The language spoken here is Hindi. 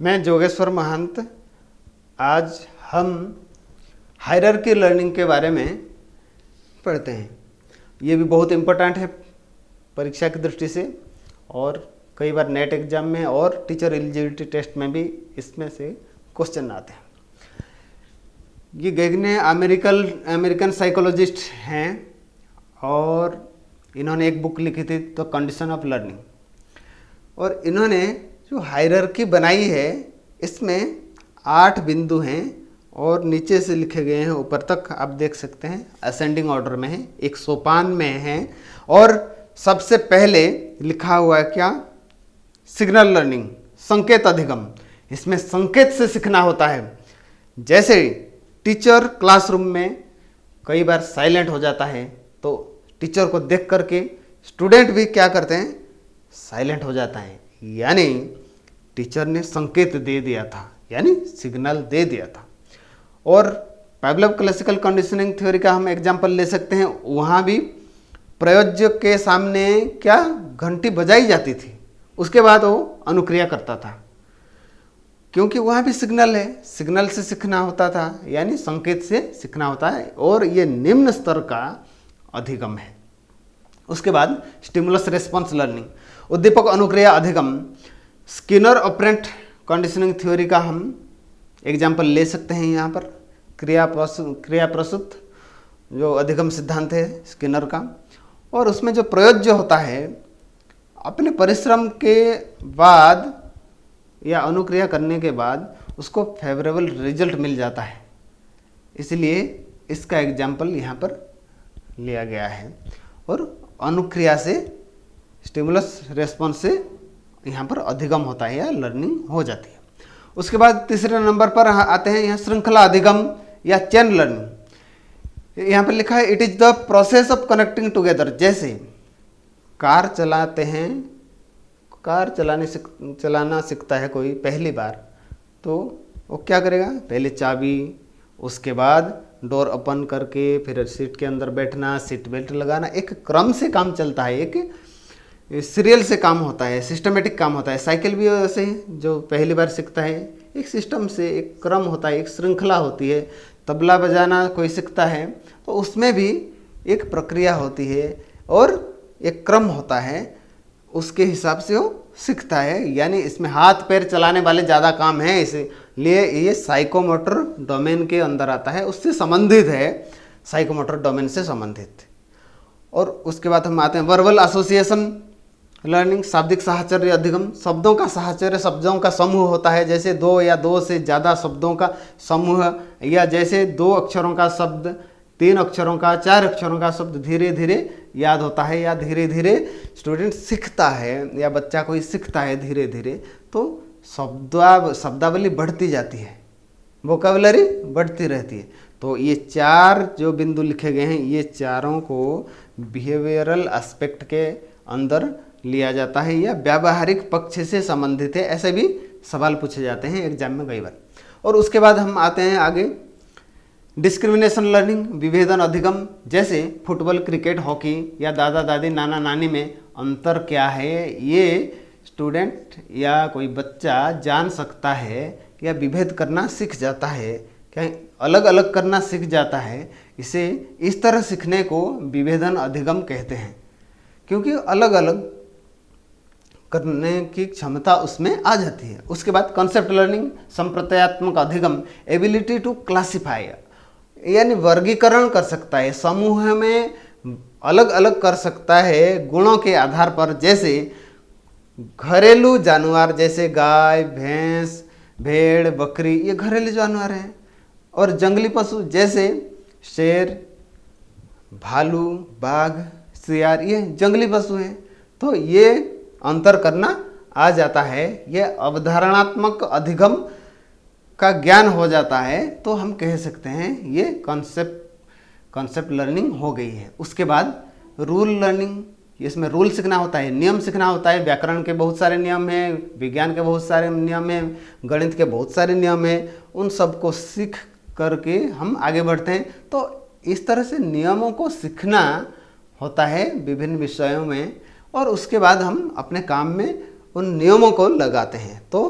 मैं जोगेश्वर महंत। आज हम हायरार्की लर्निंग के बारे में पढ़ते हैं। ये भी बहुत इम्पोर्टेंट है परीक्षा की दृष्टि से, और कई बार नेट एग्जाम में और टीचर एलिजिबिलिटी टेस्ट में भी इसमें से क्वेश्चन आते हैं। ये गैगने अमेरिकन साइकोलॉजिस्ट हैं और इन्होंने एक बुक लिखी थी द कंडीशन ऑफ लर्निंग, और इन्होंने जो हायरार्की बनाई है इसमें 8 बिंदु हैं और नीचे से लिखे गए हैं ऊपर तक आप देख सकते हैं, असेंडिंग ऑर्डर में है, एक सोपान में है। और सबसे पहले लिखा हुआ है क्या? सिग्नल लर्निंग, संकेत अधिगम। इसमें संकेत से सीखना होता है। जैसे टीचर क्लासरूम में कई बार साइलेंट हो जाता है तो टीचर को देख करके स्टूडेंट भी क्या करते हैं? साइलेंट हो जाता है, यानी टीचर ने संकेत दे दिया था, यानी सिग्नल दे दिया था। और पावलोव क्लासिकल कंडीशनिंग थ्योरी का हम एग्जाम्पल ले सकते हैं। वहाँ भी प्रयोज्य के सामने क्या घंटी बजाई जाती थी, उसके बाद वो अनुक्रिया करता था, क्योंकि वहाँ भी सिग्नल है, सिग्नल से सीखना होता था, यानी संकेत से सीखना होता है, और ये निम्न स्तर का अधिगम है। उसके बाद स्टिमुलस रेस्पॉन्स लर्निंग, उद्दीपक अनुक्रिया अधिगम। स्किनर ऑपरेंट कंडीशनिंग थ्योरी का हम एग्जाम्पल ले सकते हैं। यहाँ पर क्रिया प्रसूत जो अधिगम सिद्धांत है स्किनर का, और उसमें जो प्रयोज्य होता है अपने परिश्रम के बाद या अनुक्रिया करने के बाद उसको फेवरेबल रिजल्ट मिल जाता है, इसलिए इसका एग्जाम्पल यहाँ पर लिया गया है। और अनुक्रिया से स्टिमुलस रेस्पॉन्स से यहाँ पर अधिगम होता है या लर्निंग हो जाती है। उसके बाद तीसरे नंबर पर आते हैं यहाँ श्रृंखला अधिगम या चेन लर्निंग। यहाँ पर लिखा है it is the process of connecting together. जैसे कार चलाते हैं, कार चलाना सीखता है कोई पहली बार, तो वो क्या करेगा? पहले चाबी, उसके बाद डोर ओपन करके फिर सीट के अंदर बैठना, सीट बेल्ट लगाना, एक क्रम से काम चलता है, एक सीरियल से काम होता है, सिस्टमेटिक काम होता है। साइकिल भी वैसे ही, जो पहली बार सीखता है एक सिस्टम से, एक क्रम होता है, एक श्रृंखला होती है। तबला बजाना कोई सीखता है तो उसमें भी एक प्रक्रिया होती है और एक क्रम होता है, उसके हिसाब से वो सीखता है। यानी इसमें हाथ पैर चलाने वाले ज़्यादा काम हैं, इसलिए ये साइकोमोटर डोमेन के अंदर आता है, उससे संबंधित है, साइकोमोटर डोमेन से संबंधित। और उसके बाद हम आते हैं वर्बल एसोसिएशन लर्निंग, शाब्दिक साहचर्य अधिगम। शब्दों का साहचर्य, शब्दों का समूह होता है, जैसे 2 या 2 से ज़्यादा शब्दों का समूह, या जैसे 2 अक्षरों का शब्द, 3 अक्षरों का, 4 अक्षरों का शब्द धीरे धीरे याद होता है, या धीरे धीरे स्टूडेंट सीखता है, या बच्चा कोई सीखता है धीरे धीरे, तो शब्दावली बढ़ती जाती है, वोकैबुलरी बढ़ती रहती है। तो ये 4 जो बिंदु लिखे गए हैं, ये चारों को बिहेवियरल एस्पेक्ट के अंदर लिया जाता है या व्यावहारिक पक्ष से संबंधित है, ऐसे भी सवाल पूछे जाते हैं एग्जाम में कई बार। और उसके बाद हम आते हैं आगे डिस्क्रिमिनेशन लर्निंग, विभेदन अधिगम। जैसे फुटबॉल, क्रिकेट, हॉकी या दादा दादी, नाना नानी में अंतर क्या है, ये स्टूडेंट या कोई बच्चा जान सकता है या विभेद करना सीख जाता है, क्या अलग अलग करना सीख जाता है। इसे इस तरह सीखने को विभेदन अधिगम कहते हैं, क्योंकि अलग अलग करने की क्षमता उसमें आ जाती है। उसके बाद कॉन्सेप्ट लर्निंग, संप्रत्यात्मक अधिगम, एबिलिटी टू क्लासिफाई, यानी वर्गीकरण कर सकता है, समूह में अलग अलग कर सकता है गुणों के आधार पर। जैसे घरेलू जानवर जैसे गाय, भैंस, भेड़, बकरी, ये घरेलू जानवर हैं, और जंगली पशु जैसे शेर, भालू, बाघ, सियार, ये जंगली पशु हैं। तो ये अंतर करना आ जाता है, ये अवधारणात्मक अधिगम का ज्ञान हो जाता है, तो हम कह सकते हैं ये कॉन्सेप्ट लर्निंग हो गई है। उसके बाद रूल लर्निंग, इसमें रूल सीखना होता है, नियम सीखना होता है। व्याकरण के बहुत सारे नियम हैं, विज्ञान के बहुत सारे नियम हैं, गणित के बहुत सारे नियम हैं, उन सबको सीख करके हम आगे बढ़ते हैं। तो इस तरह से नियमों को सीखना होता है विभिन्न विषयों में, और उसके बाद हम अपने काम में उन नियमों को लगाते हैं। तो